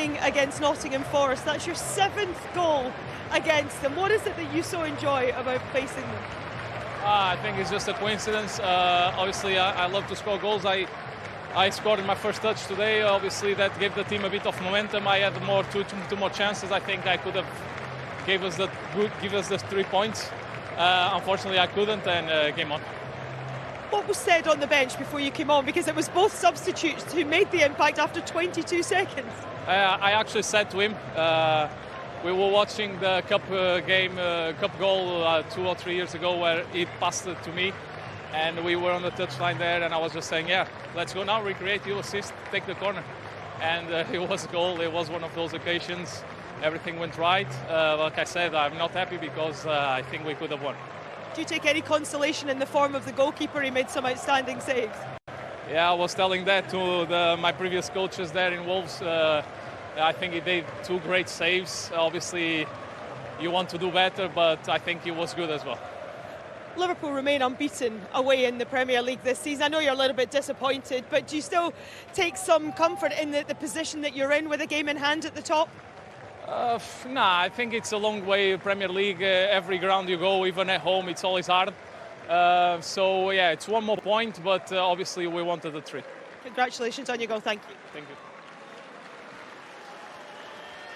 playing against Nottingham Forest. That's your 7th goal against them. What is it that you so enjoy about facing them? I think it's just a coincidence. Obviously, I love to score goals. I scored in my first touch today. Obviously, that gave the team a bit of momentum. I had two more chances. I think I could have give us the 3 points. Unfortunately, I couldn't, and game on. What was said on the bench before you came on? Because it was both substitutes who made the impact after 22 seconds. I actually said to him, we were watching the cup goal 2 or 3 years ago where he passed it to me, and we were on the touchline there, and I was just saying, yeah, let's go now, recreate, you assist, take the corner. And it was a goal. It was one of those occasions. Everything went right. Like I said, I'm not happy because I think we could have won. Do you take any consolation in the form of the goalkeeper? He made some outstanding saves. Yeah, I was telling that to my previous coaches there in Wolves. I think he did 2 great saves. Obviously, you want to do better, but I think he was good as well. Liverpool remain unbeaten away in the Premier League this season. I know you're a little bit disappointed, but do you still take some comfort in the position that you're in with a game in hand at the top? Nah, I think it's a long way. Premier League, every ground you go, even at home, it's always hard. So yeah, it's 1 more point, but obviously we wanted the 3. Congratulations on your goal. Thank you. Thank you.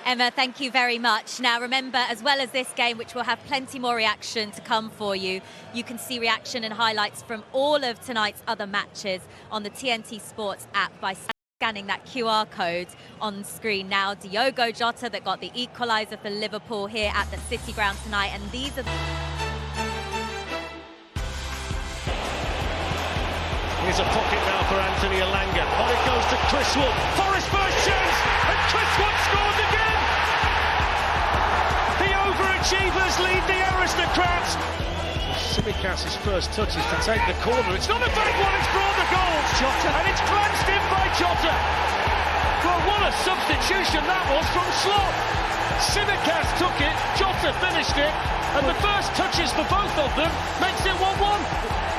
Emma, thank you very much. Now remember, as well as this game, which will have plenty more reaction to come for you, you can see reaction and highlights from all of tonight's other matches on the TNT Sports app by scanning that QR code on screen now. Diogo Jota that got the equaliser for Liverpool here at the City Ground tonight, and these are... Here's a pocket now for Anthony Elanga. On it goes to Chris Wood. Forest first chance, and Chris Wood scores again! The overachievers lead the aristocrats. Simicas' first touch is to take the corner. It's not a bad one, it's brought the goals. Jota, and it's glanced in by Jota. Well, what a substitution that was from Slot. Simicas took it, Jota finished it, and the first touches for both of them makes it 1-1.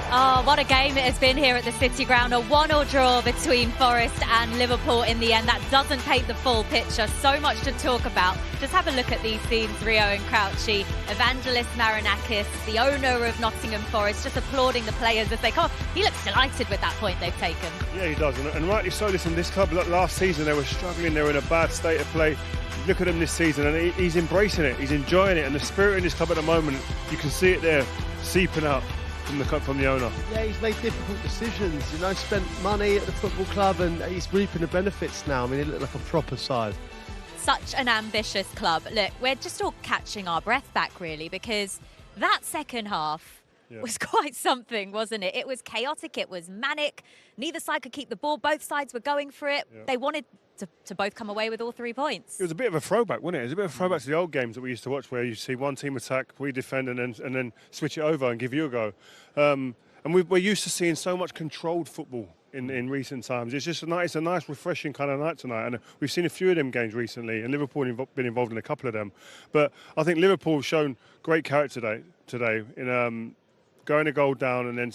Oh, what a game it has been here at the City Ground. A 1-1 draw between Forest and Liverpool in the end. That doesn't paint the full picture. So much to talk about. Just have a look at these scenes, Rio and Crouchy. Evangelos Marinakis, the owner of Nottingham Forest, just applauding the players as they come. He looks delighted with that point they've taken. Yeah, he does. And rightly so. Listen, this club last season, they were struggling. They were in a bad state of play. Look at him this season, and he's embracing it. He's enjoying it. And the spirit in this club at the moment, you can see it there, seeping out from the owner. Yeah, he's made difficult decisions, you know, spent money at the football club, and he's reaping the benefits now. I mean, he looked like a proper side. Such an ambitious club. Look, we're just all catching our breath back, really, because that second half was quite something, wasn't it? It was chaotic, it was manic. Neither side could keep the ball. Both sides were going for it. Yeah. They wanted to both come away with all 3 points. It was a bit of a throwback, wasn't it? It was a bit of a throwback to the old games that we used to watch, where you see one team attack, we defend, and then switch it over and give you a go. And we're used to seeing so much controlled football in recent times. It's just a nice, refreshing kind of night tonight. And we've seen a few of them games recently, and Liverpool have been involved in a couple of them. But I think Liverpool have shown great character today in going a goal down and then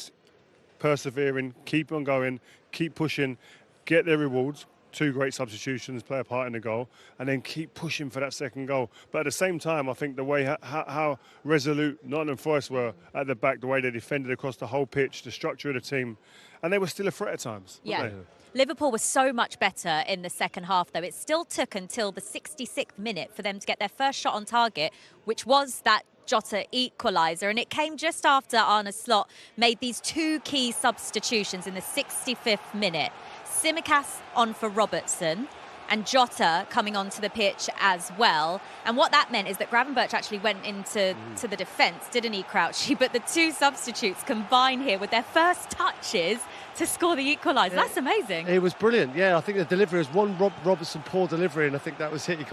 persevering, keep on going, keep pushing, get their rewards. 2 great substitutions play a part in the goal, and then keep pushing for that second goal. But at the same time, I think the way how resolute Nottingham Forest were at the back, the way they defended across the whole pitch, the structure of the team, and they were still a threat at times. Yeah. Liverpool was so much better in the second half, though. It still took until the 66th minute for them to get their first shot on target, which was that Jota equaliser, and it came just after Arne Slot made these 2 key substitutions in the 65th minute. Simicas on for Robertson, and Jota coming onto the pitch as well. And what that meant is that Gravenberch actually went into the defence, didn't he, Crouchy? But the 2 substitutes combine here with their first touches to score the equaliser. That's amazing. It was brilliant. Yeah, I think the delivery was one Robertson poor delivery, and I think that was it. He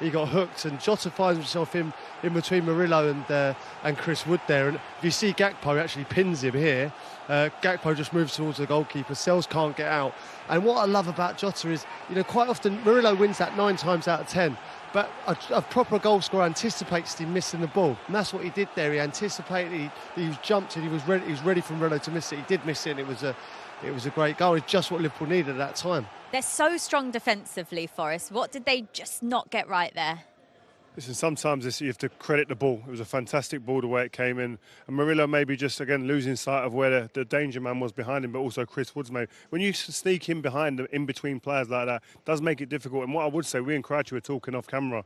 got hooked, and Jota finds himself in between Murillo and Chris Wood there. And if you see Gakpo, he actually pins him here. Gakpo just moves towards the goalkeeper. SELS can't get out. And what I love about Jota is, you know, quite often Murillo wins that 9 times out of 10. But a proper goal scorer anticipates him missing the ball, and that's what he did there. He anticipated, he was jumped, and he was ready for Murillo to miss it. He did miss it, and it was it was a great goal. It's just what Liverpool needed at that time. They're so strong defensively, Forrest. What did they just not get right there? Listen, sometimes you have to credit the ball. It was a fantastic ball the way it came in. And Murillo maybe just, again, losing sight of where the danger man was behind him, but also Chris Woods maybe. When you sneak in behind, in between players like that, it does make it difficult. And what I would say, we and Crouchy were talking off camera,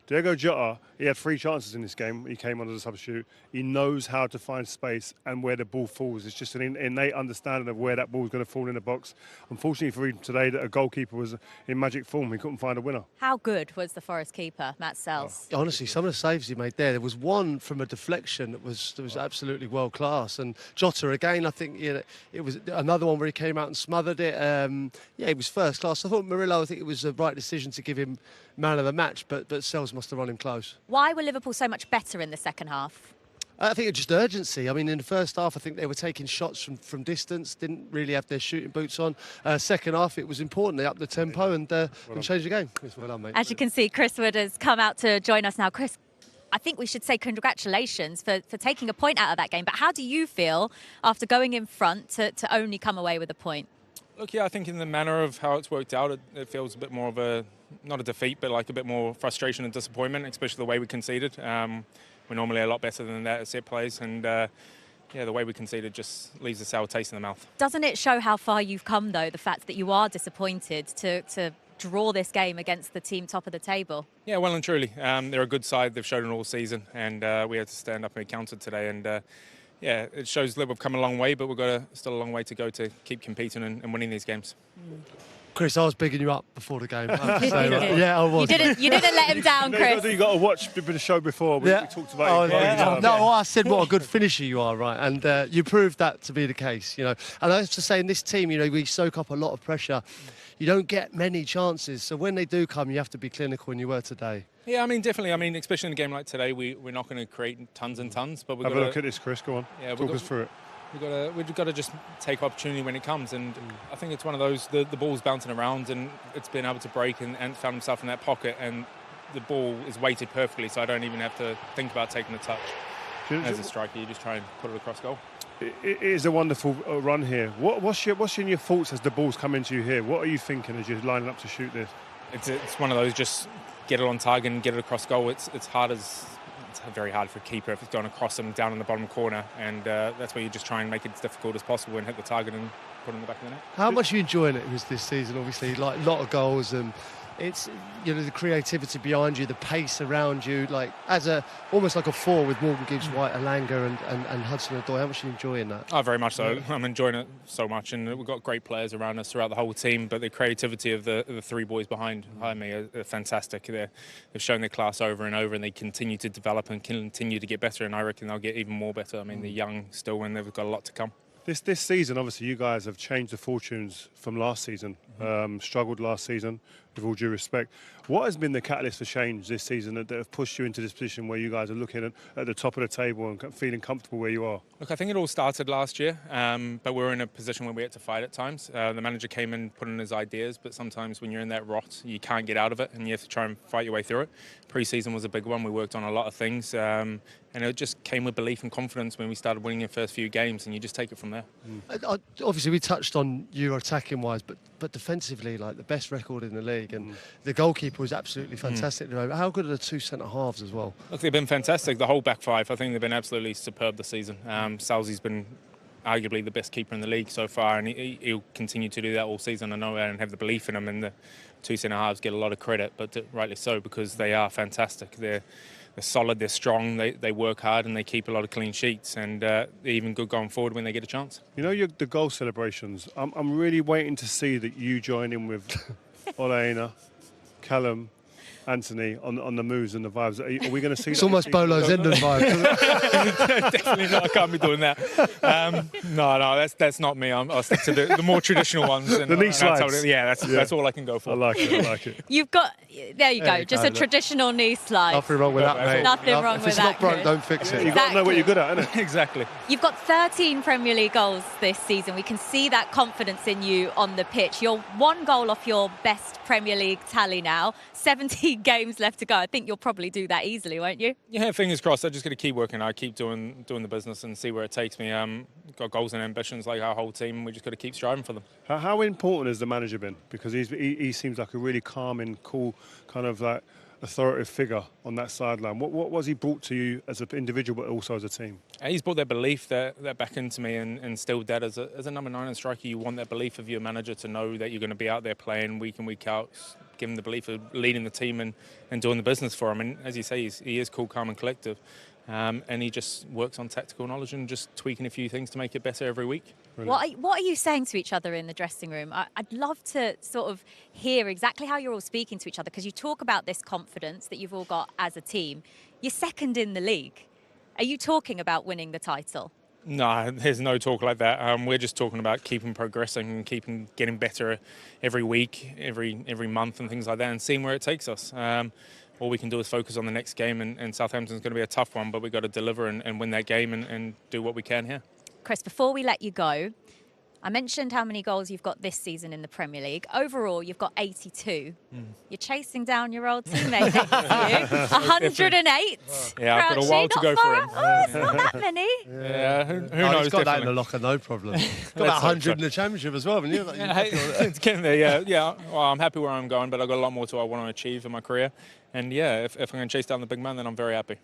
Diego Jota, he had 3 chances in this game. He came on as a substitute. He knows how to find space and where the ball falls. It's just an innate understanding of where that ball is going to fall in the box. Unfortunately for him today, that a goalkeeper was in magic form. He couldn't find a winner. How good was the Forest keeper, Matt SELS? Honestly, some of the saves he made there was one from a deflection that was absolutely world class. And Jota again, I think it was another one where he came out and smothered it. He was first class. I thought Murillo, I think it was the right decision to give him man of the match, but SELS must have run him close. Why were Liverpool so much better in the second half? I think it's just urgency. I mean, in the first half, I think they were taking shots from distance, didn't really have their shooting boots on. Second half, it was important. They upped the tempo and changed the game. Well done, mate. As you can see, Chris Wood has come out to join us now. Chris, I think we should say congratulations for taking a point out of that game. But how do you feel after going in front to only come away with a point? Look, yeah, I think in the manner of how it's worked out, it feels a bit more of not a defeat, but like a bit more frustration and disappointment, especially the way we conceded. We're normally a lot better than that at set plays, and the way we conceded just leaves a sour taste in the mouth. Doesn't it show how far you've come, though, the fact that you are disappointed to draw this game against the team top of the table? Yeah, well and truly. They're a good side. They've shown it all season, and we had to stand up and be counted today. And it shows Liverpool have come a long way, but we've got still a long way to go to keep competing and winning these games. Chris, I was bigging you up before the game. Yeah, I was. You didn't let him down, Chris. You got to watch the show before. We talked about it. I said what a good finisher you are, right? And you proved that to be the case, And I have to say, in this team, we soak up a lot of pressure. You don't get many chances, so when they do come, you have to be clinical, and you were today. Yeah, I mean, definitely. I mean, especially in a game like today, we're not going to create tons and tons, but have a look at this, Chris. Go on. Yeah, talk us through it. We've got to just take opportunity when it comes, and I think it's one of those, the ball's bouncing around and it's been able to break and found himself in that pocket, and the ball is weighted perfectly, so I don't even have to think about taking a touch. As a striker, you just try and put it across goal. It is a wonderful run here. What's your thoughts as the ball's come into you here? What are you thinking as you're lining up to shoot this? It's one of those, just get it on target and get it across goal. It's very hard for a keeper if it's going across him down in the bottom corner, and that's where you just try and make it as difficult as possible and hit the target and put it in the back of the net. How much are you enjoying it this season? Obviously, like a lot of goals, and it's the creativity behind you, the pace around you, like almost like a four with Morgan Gibbs, White, Alanga and Hudson-Odoi. How much are you enjoying that? Oh, very much so. I'm enjoying it so much, and we've got great players around us throughout the whole team, but the creativity of the 3 boys behind me are fantastic. They've shown their class over and over, and they continue to develop and continue to get better, and I reckon they'll get even more better. I mean, they're young still, and they've got a lot to come. This season, obviously, you guys have changed the fortunes from last season. Struggled last season, with all due respect. What has been the catalyst for change this season that have pushed you into this position where you guys are looking at the top of the table and feeling comfortable where you are? Look, I think it all started last year, but we're in a position where we had to fight at times. The manager came in, put in his ideas, but sometimes when you're in that rot, you can't get out of it, and you have to try and fight your way through it. Pre-season was a big one. We worked on a lot of things, and it just came with belief and confidence when we started winning the first few games, and you just take it from there. Obviously, we touched on you attacking wise, but defensively, like the best record in the league, and the goalkeeper was absolutely fantastic. How good are the 2 centre halves as well? Look, they've been fantastic. The whole back 5, I think they've been absolutely superb this season. Salzy's been arguably the best keeper in the league so far, and he'll continue to do that all season. I know and have the belief in him, and the 2 centre halves get a lot of credit, but rightly so, because they are fantastic. They're solid, they're strong, they work hard, and they keep a lot of clean sheets, and they're even good going forward when they get a chance. The goal celebrations, I'm really waiting to see that you join in with Oleana, Callum, Anthony on the moves and the vibes. Are we going to see it's that? It's almost Bolo Zenden vibes. Definitely not. I can't be doing that. No, that's not me. I'll stick to the more traditional ones. And, the knee slides. That's all I can go for. I like it. You've got, there you go, just a traditional knee slide. Nothing wrong with that, mate. Nothing wrong with that. If it's not broke, don't fix it. You've got to know what you're good at, innit? Exactly. You've got 13 Premier League goals this season. We can see that confidence in you on the pitch. You're 1 goal off your best Premier League tally now, 17 18 games left to go. I think you'll probably do that easily, won't you? Yeah, fingers crossed. I just got to keep working. I keep doing the business and see where it takes me. Got goals and ambitions like our whole team. We just got to keep striving for them. How important has the manager been? Because he seems like a really calm and cool kind of like authoritative figure on that sideline. What was he brought to you as an individual, but also as a team? He's brought that belief that back into me and instilled that as a number 9 and striker. You want that belief of your manager to know that you're going to be out there playing week in, week out. Give him the belief of leading the team and doing the business for him. And as you say, he is cool, calm and collective. And he just works on tactical knowledge and just tweaking a few things to make it better every week. What are you saying to each other in the dressing room? I'd love to sort of hear exactly how you're all speaking to each other, because you talk about this confidence that you've all got as a team. You're second in the league. Are you talking about winning the title? No, there's no talk like that. We're just talking about keeping progressing and getting better every week, every month and things like that, and seeing where it takes us. All we can do is focus on the next game, and Southampton's going to be a tough one, but we've got to deliver and win that game and do what we can here. Chris, before we let you go, I mentioned how many goals you've got this season in the Premier League. Overall, you've got 82. You're chasing down your old teammate next to you. 108. Yeah, I've got a while to go for him. Oh, it's not that many. Yeah, who knows? He's got that in the locker, no problem. Got about 100 in the Championship as well, haven't you? It's getting there, yeah. Well, I'm happy where I'm going, but I've got a lot more I want to achieve in my career. And yeah, if I'm going to chase down the big man, then I'm very happy.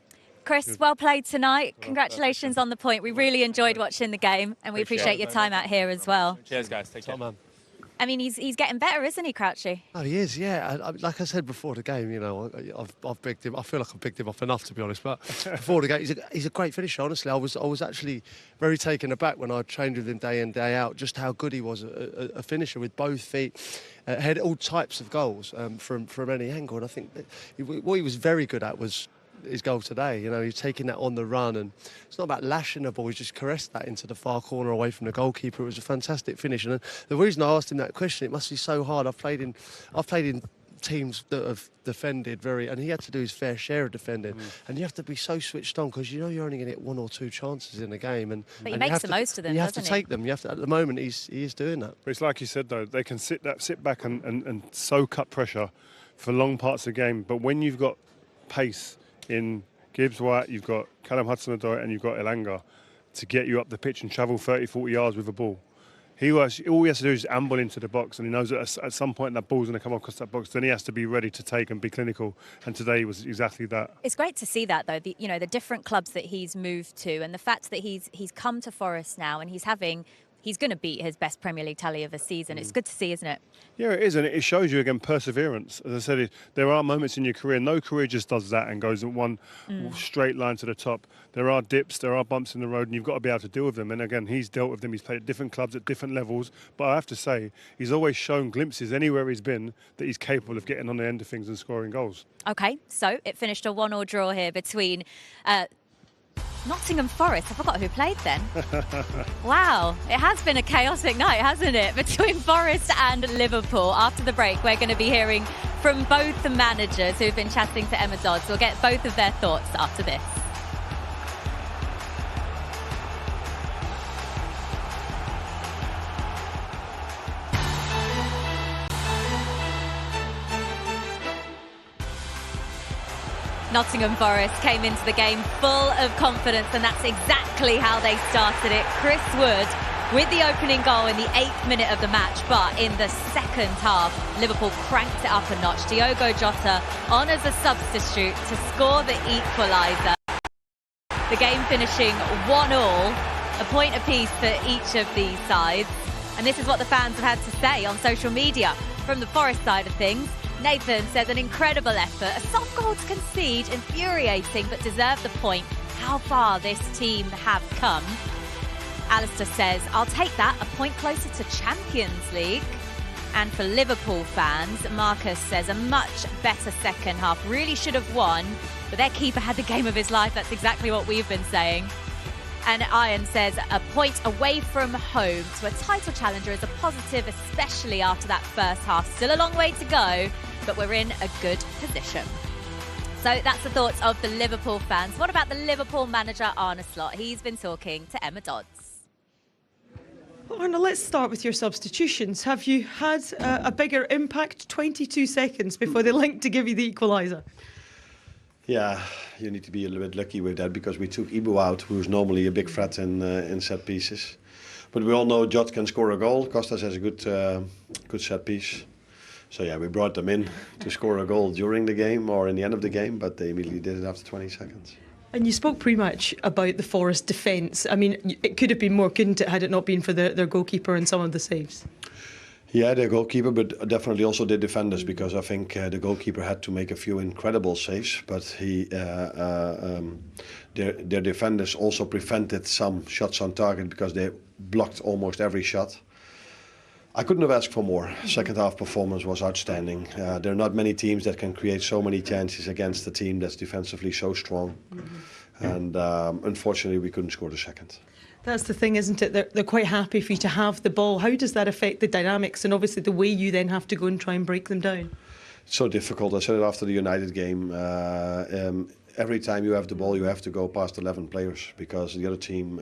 Chris, well played tonight. Congratulations on the point. We really enjoyed watching the game, and we appreciate your time out here as well. Cheers, guys. Take care. I mean, he's getting better, isn't he, Crouchy? Oh, he is, yeah. Like I said before the game, you know, I've bigged him. I feel like I've bigged him up enough, to be honest. But before the game, he's a great finisher. Honestly, I was actually very taken aback when I trained with him day in, day out, just how good he was a finisher with both feet. Had all types of goals from any angle, and I think what he was very good at was his goal today. You know, he's taking that on the run, and it's not about lashing the ball, he just caressed that into the far corner away from the goalkeeper. It was a fantastic finish, and the reason I asked him that question, it must be so hard. I've played in teams that have defended and he had to do his fair share of defending, and you have to be so switched on, because you know you're only going to get 1 or 2 chances in a game, but he makes the most of them. You have to take them. You have to. At the moment, he is doing that. But it's like you said, though, they can sit back and soak up pressure for long parts of the game. But when you've got pace in Gibbs White, you've got Callum Hudson-Odoi, and you've got Elanga to get you up the pitch and travel 30, 40 yards with the ball. All he has to do is amble into the box, and he knows that at some point that ball's going to come across that box. Then he has to be ready to take and be clinical. And today was exactly that. It's great to see that, though. The different clubs that he's moved to, and the fact that he's come to Forest now, and he's going to beat his best Premier League tally of a season. It's good to see, isn't it? Yeah, it is, and it shows you, again, perseverance. As I said, there are moments in your career, no career just does that and goes in one straight line to the top. There are dips, there are bumps in the road, and you've got to be able to deal with them. And again, he's dealt with them. He's played at different clubs at different levels. But I have to say, he's always shown glimpses anywhere he's been that he's capable of getting on the end of things and scoring goals. OK, so it finished a 1-1 draw here between Nottingham Forest. I forgot who played then. Wow, it has been a chaotic night, hasn't it, between Forest and Liverpool. After the break, we're going to be hearing from both the managers who've been chatting to Emma Dodds. We'll get both of their thoughts after this. Nottingham Forest came into the game full of confidence, and that's exactly how they started it. Chris Wood with the opening goal in the 8th minute of the match, but in the second half, Liverpool cranked it up a notch. Diogo Jota on as a substitute to score the equaliser. The game finishing 1-1, a point apiece for each of these sides. And this is what the fans have had to say on social media. From the Forest side of things, Nathan says an incredible effort, a soft goal to concede, infuriating, but deserve the point. How far this team have come. Alistair says, I'll take that, a point closer to Champions League. And for Liverpool fans, Marcus says a much better second half, really should have won, but their keeper had the game of his life. That's exactly what we've been saying. And Ian says a point away from home to a title challenger is a positive, especially after that first half. Still a long way to go, but we're in a good position. So that's the thoughts of the Liverpool fans. What about the Liverpool manager, Arne Slot? He's been talking to Emma Dodds. Arna, let's start with your substitutions. Have you had a bigger impact? 22 seconds before they linked to give you the equaliser. Yeah, you need to be a little bit lucky with that because we took Ibu out, who's normally a big threat in set pieces. But we all know Jota can score a goal. Costas has a good set piece. So yeah, we brought them in to score a goal during the game or in the end of the game, but they immediately did it after 20 seconds. And you spoke pre-match about the Forest defence. I mean, it could have been more, couldn't it, had it not been for their goalkeeper and some of the saves? Yeah, their goalkeeper, but definitely also the defenders, because I think the goalkeeper had to make a few incredible saves, but their defenders also prevented some shots on target because they blocked almost every shot. I couldn't have asked for more. Second half performance was outstanding. There are not many teams that can create so many chances against a team that's defensively so strong. And unfortunately, we couldn't score the second. That's the thing, isn't it? They're quite happy for you to have the ball. How does that affect the dynamics and obviously the way you then have to go and try and break them down? It's so difficult. I said it after the United game. Every time you have the ball, you have to go past 11 players because the other team,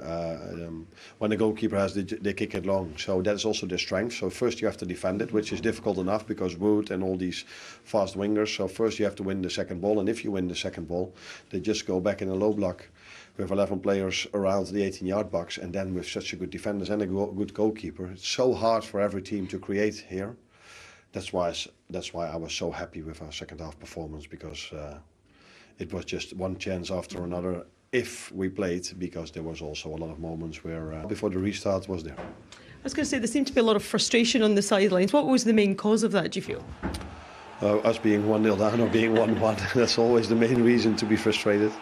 when the goalkeeper has, they kick it long. So that's also their strength. So first you have to defend it, which is difficult enough because Wood and all these fast wingers. So first you have to win the second ball, and if you win the second ball, they just go back in a low block with 11 players around the 18-yard box, and then with such a good defenders and a good goalkeeper, it's so hard for every team to create here. That's why I was so happy with our second half performance, because it was just one chance after another if we played, because there was also a lot of moments where before the restart was there. I was going to say, there seemed to be a lot of frustration on the sidelines. What was the main cause of that, do you feel? Us being 1-0 down or being 1-1, that's always the main reason to be frustrated.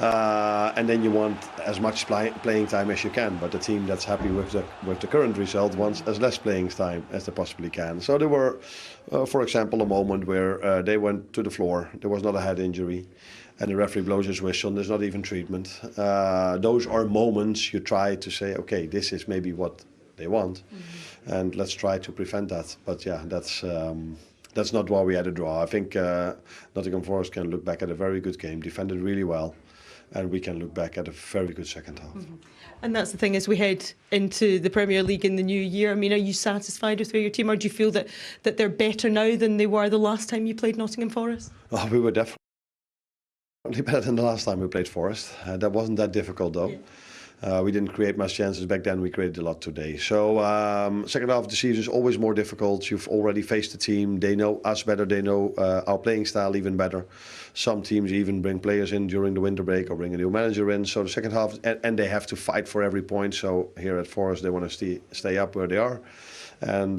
And then you want as much playing time as you can, but the team that's happy with the current result wants as less playing time as they possibly can. So there were, for example, a moment where they went to the floor, there was not a head injury, and the referee blows his whistle, and there's not even treatment. Those are moments you try to say, okay, this is maybe what they want, and let's try to prevent that. But yeah, that's not why we had a draw. I think Nottingham Forest can look back at a very good game, defended really well, and we can look back at a very good second half. And that's the thing, as we head into the Premier League in the new year, I mean, are you satisfied with where your team are? Do you feel that they're better now than they were the last time you played Nottingham Forest? Oh, we were definitely better than the last time we played Forest. That wasn't that difficult though. Yeah. We didn't create much chances back then, we created a lot today. So second half of the season is always more difficult. You've already faced the team, they know us better, they know our playing style even better. Some teams even bring players in during the winter break or bring a new manager in. So the second half, and they have to fight for every point. So here at Forest they want to stay up where they are. And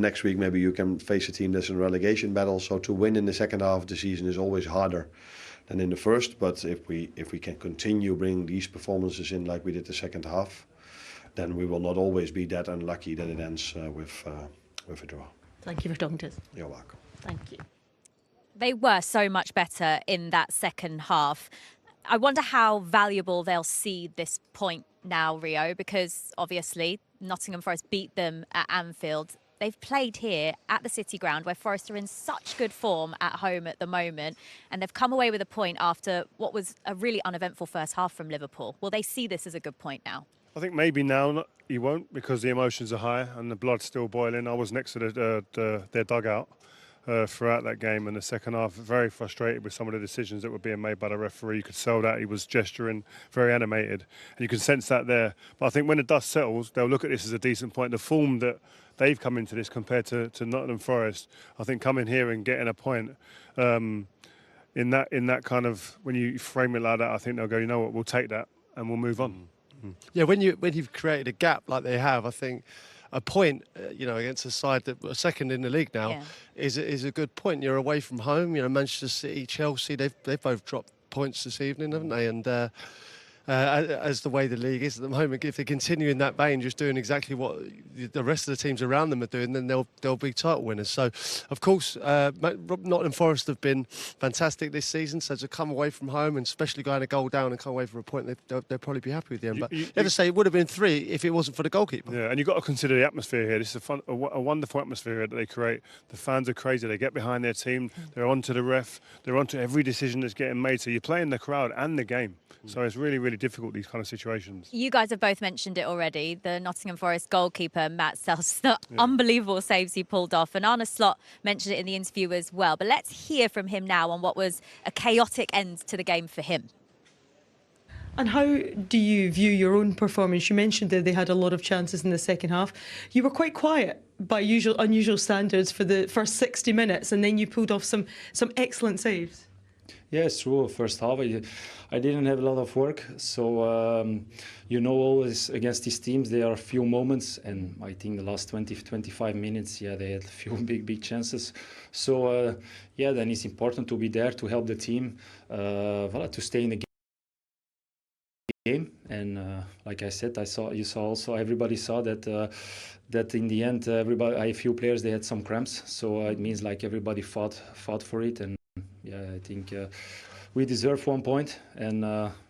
next week maybe you can face a team that's in a relegation battle. So to win in the second half of the season is always harder than in the first, but if we can continue bringing these performances in like we did the second half, then we will not always be that unlucky that it ends with a draw. Thank you for talking to us. You're welcome. Thank you. They were so much better in that second half. I wonder how valuable they'll see this point now, Rio, because obviously Nottingham Forest beat them at Anfield. They've played here at the City Ground, where Forest are in such good form at home at the moment, and they've come away with a point after what was a really uneventful first half from Liverpool. Will they see this as a good point now? I think maybe now you won't, because the emotions are high and the blood's still boiling. I was next to their dugout throughout that game, and the second half, very frustrated with some of the decisions that were being made by the referee. You could tell that he was gesturing, very animated, and you can sense that there. But I think when the dust settles, they'll look at this as a decent point. The form that they've come into this compared to Nottingham Forest, I think coming here and getting a point in that kind of, when you frame it like that, I think they'll go, you know what, we'll take that and we'll move on. Yeah, when you've created a gap like they have, I think a point, against a side that are second in the league now, is a good point. You're away from home. Manchester City, Chelsea, they've both dropped points this evening, haven't they? And as the way the league is at the moment, if they continue in that vein, just doing exactly what the rest of the teams around them are doing, then they'll be title winners. So, of course, Nottingham Forest have been fantastic this season. So to come away from home, and especially going a goal down and come away for a point, they'll probably be happy with the end. But never say it would have been 3 if it wasn't for the goalkeeper. Yeah, and you've got to consider the atmosphere here. This is a wonderful atmosphere here that they create. The fans are crazy. They get behind their team. They're onto the ref. They're onto every decision that's getting made. So you're playing the crowd and the game. So it's really, really really difficult, these kind of situations. You guys have both mentioned it already. The Nottingham Forest goalkeeper, Matt SELS, the unbelievable saves he pulled off. And Arne Slot mentioned it in the interview as well. But let's hear from him now on what was a chaotic end to the game for him. And how do you view your own performance? You mentioned that they had a lot of chances in the second half. You were quite quiet by unusual standards for the first 60 minutes, and then you pulled off some excellent saves. Yeah, it's true. First half, I didn't have a lot of work. So, you know, always against these teams, there are a few moments. And I think the last 20-25 minutes, yeah, they had a few big chances. So, yeah, then it's important to be there to help the team, to stay in the game. And like I said, everybody saw that that in the end, a few players, they had some cramps. So it means like everybody fought for it. And yeah, I think we deserve 1 point, and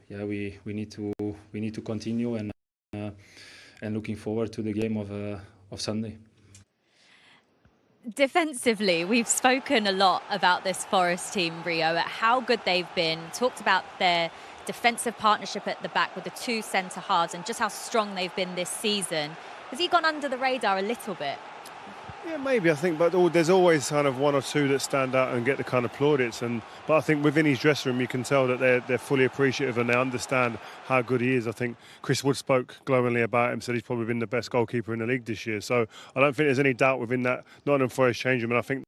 yeah, we need to continue, and looking forward to the game of Sunday. Defensively, we've spoken a lot about this Forest team, Rio, at how good they've been. Talked about their defensive partnership at the back with the two centre halves and just how strong they've been this season. Has he gone under the radar a little bit? Yeah, maybe, I think, but there's always kind of one or two that stand out and get the kind of plaudits. But I think within his dressing room, you can tell that they're fully appreciative and they understand how good he is. I think Chris Wood spoke glowingly about him, said he's probably been the best goalkeeper in the league this year. So I don't think there's any doubt within that Nottingham Forest change room. And I think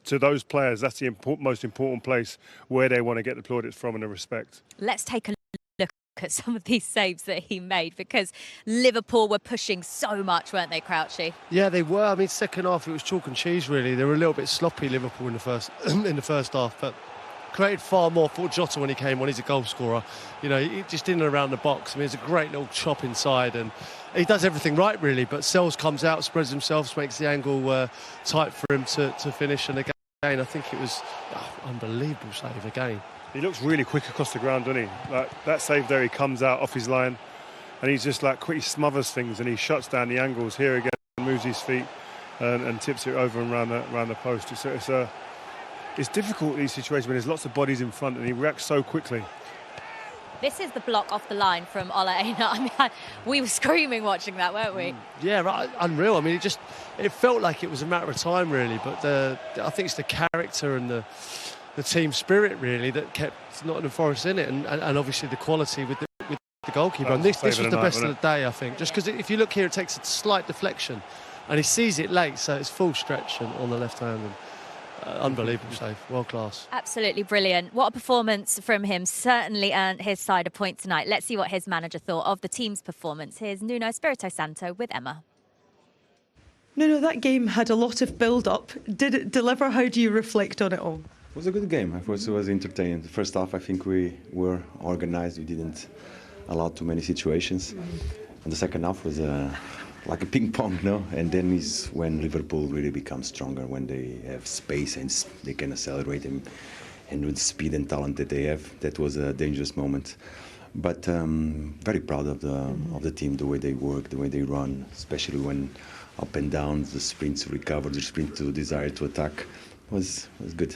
to those players, that's the most important place where they want to get the plaudits from and the respect. Let's take a look at some of these saves that he made, because Liverpool were pushing so much, weren't they, Crouchy? Yeah, they were. I mean, second half it was chalk and cheese really. They were a little bit sloppy, Liverpool, in the first half, but created far more. For Jota, when he came on, he's a goal scorer. You know, he just in and around the box. I mean, it's a great little chop inside, and he does everything right really. But SELS comes out, spreads himself, makes the angle tight for him to finish. And again, I think it was unbelievable save again. He looks really quick across the ground, doesn't he? Like that save there, he comes out off his line and he's just like quick, he smothers things and he shuts down the angles. Here again, moves his feet and tips it over and around the post. It's difficult, these situations, when there's lots of bodies in front and he reacts so quickly. This is the block off the line from Ola Aina. I mean, we were screaming watching that, weren't we? Yeah, right, unreal. I mean, it felt like it was a matter of time, really. But I think it's the character and the team spirit, really, that kept Nottingham Forest in it, and obviously the quality with the goalkeeper. And this was the best of the day, I think. Just because if you look here, it takes a slight deflection, and he sees it late, so it's full stretch on the left hand. And, unbelievable save, world class. Absolutely brilliant. What a performance from him. Certainly earned his side a point tonight. Let's see what his manager thought of the team's performance. Here's Nuno Espirito Santo with Emma. Nuno, that game had a lot of build-up. Did it deliver? How do you reflect on it all? It was a good game. I thought it was entertaining. The first half, I think we were organised. We didn't allow too many situations. And the second half was like a ping pong, no? And then is when Liverpool really becomes stronger, when they have space and they can accelerate them, and with the speed and talent that they have. That was a dangerous moment. But very proud of the team, the way they work, the way they run, especially when up and down, the sprint to recover, the sprint to desire to attack was good.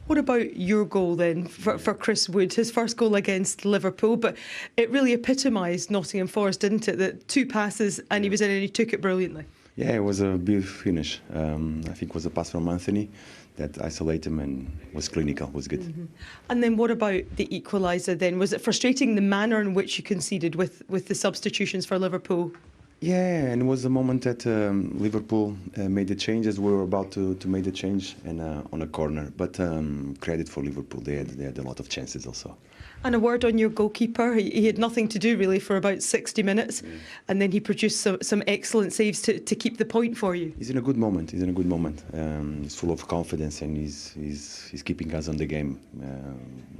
What about your goal then for Chris Wood? His first goal against Liverpool, but it really epitomised Nottingham Forest, didn't it? That two passes and he was in and he took it brilliantly. Yeah, it was a beautiful finish. I think it was a pass from Anthony that isolated him and was clinical, was good. And then what about the equaliser then? Was it frustrating the manner in which you conceded with the substitutions for Liverpool? Yeah, and it was the moment that Liverpool made the change as we were about to make the change and on a corner. But credit for Liverpool, they had a lot of chances also. And a word on your goalkeeper. He had nothing to do really for about 60 minutes, and then he produced some excellent saves to keep the point for you. He's in a good moment. He's full of confidence and he's keeping us on the game.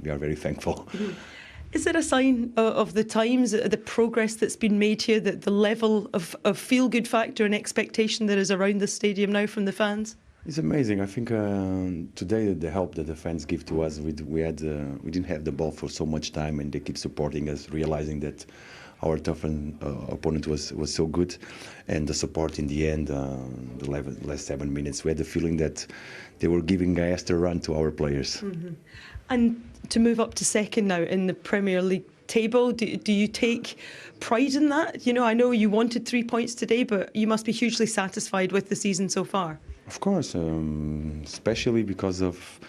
We are very thankful. Is it a sign of the times, the progress that's been made here, that the level of feel-good factor and expectation that is around the stadium now from the fans? It's amazing. I think today the help that the fans give to us, we didn't have the ball for so much time, and they keep supporting us, realizing that our tough opponent was so good, and the support in the end, the last 7 minutes, we had the feeling that they were giving an extra run to our players. And to move up to second now in the Premier League table. Do you take pride in that? You know, I know you wanted 3 points today, but you must be hugely satisfied with the season so far. Of course, especially because of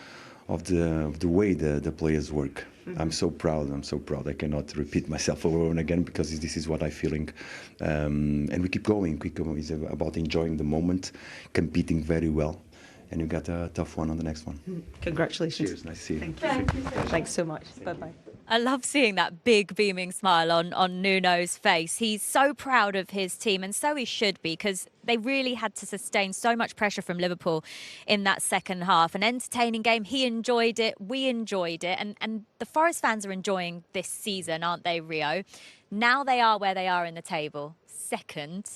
the way the players work. I'm so proud. I cannot repeat myself over and again because this is what I'm feeling. And we keep going. It's about enjoying the moment, competing very well. And you got a tough one on the next one. Congratulations. Cheers. Nice to see you. Thank you. Thanks so much. Bye-bye. I love seeing that big beaming smile on Nuno's face. He's so proud of his team, and so he should be, because they really had to sustain so much pressure from Liverpool in that second half. An entertaining game. He enjoyed it. We enjoyed it. And the Forest fans are enjoying this season, aren't they, Rio? Now they are where they are in the table, second.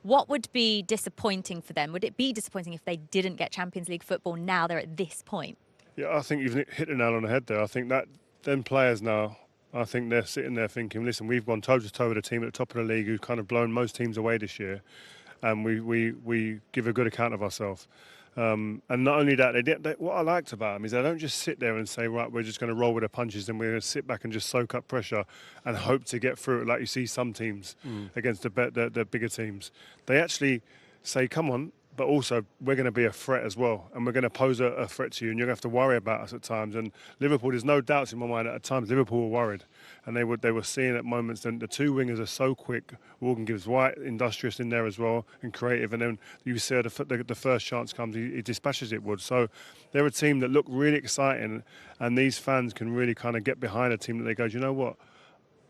What would be disappointing for them? Would it be disappointing if they didn't get Champions League football now they're at this point? Yeah, I think you've hit the nail on the head there. I think that them players now, I think they're sitting there thinking, listen, we've gone toe-to-toe with a team at the top of the league who's kind of blown most teams away this year, and we give a good account of ourselves. And not only that, what I liked about them is they don't just sit there and say, right, we're just going to roll with the punches and we're going to sit back and just soak up pressure and hope to get through it like you see some teams against the bigger teams. They actually say, come on, but also we're going to be a threat as well, and we're going to pose a threat to you, and you're going to have to worry about us at times. And Liverpool, there's no doubts in my mind that at times Liverpool were worried, and they were seeing at moments. And the two wingers are so quick. Morgan gives White, industrious in there as well, and creative. And then you see the first chance comes, he dispatches it. Wood. So they're a team that look really exciting, and these fans can really kind of get behind a team that they go, do you know what?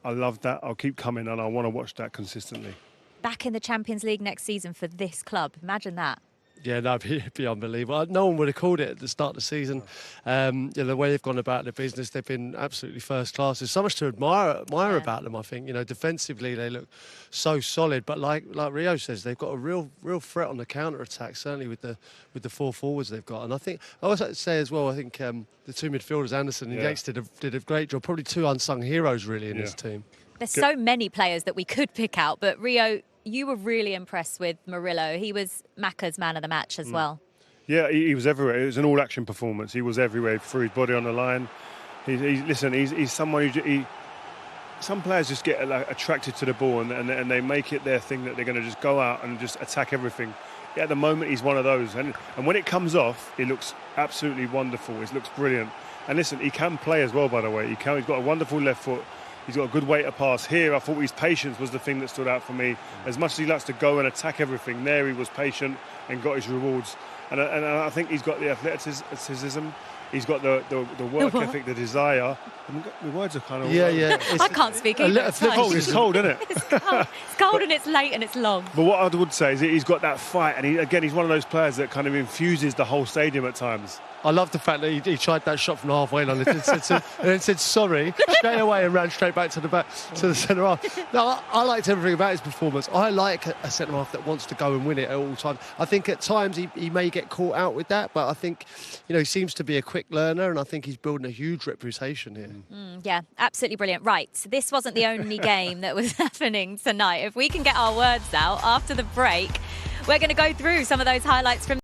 I love that. I'll keep coming, and I want to watch that consistently. Back in the Champions League next season for this club. Imagine that. Yeah, no, it'd be unbelievable. No one would have called it at the start of the season. The way they've gone about their business, they've been absolutely first class. There's so much to admire about them, I think. You know, defensively, they look so solid. But like Rio says, they've got a real threat on the counter-attack, certainly with the four forwards they've got. And I think, I also like to say as well, I think the two midfielders, Anderson and Yates, did a great job. Probably two unsung heroes, really, in this team. There's so many players that we could pick out, but Rio, you were really impressed with Murillo. He was Macca's man of the match as well. Yeah, he was everywhere. It was an all-action performance. He was everywhere, threw his body on the line. He's someone who... Some players just get attracted to the ball and they make it their thing that they're going to just go out and just attack everything. Yeah, at the moment, he's one of those. And when it comes off, it looks absolutely wonderful. It looks brilliant. And listen, he can play as well, by the way. He's got a wonderful left foot. He's got a good way to pass. Here, I thought his patience was the thing that stood out for me. As much as he likes to go and attack everything, there he was patient and got his rewards. And I think he's got the athleticism. He's got the work ethic, the desire. The words are kind of... Yeah. I can't speak either. It's cold, isn't it? It's cold and it's late and it's long. But what I would say is that he's got that fight. And he's one of those players that kind of infuses the whole stadium at times. I love the fact that he tried that shot from the halfway line and then said sorry straight away and ran straight back to the centre half. No, I liked everything about his performance. I like a centre half that wants to go and win it at all times. I think at times he may get caught out with that, but I think he seems to be a quick learner, and I think he's building a huge reputation here. Yeah, absolutely brilliant. Right, this wasn't the only game that was happening tonight. If we can get our words out after the break, we're going to go through some of those highlights from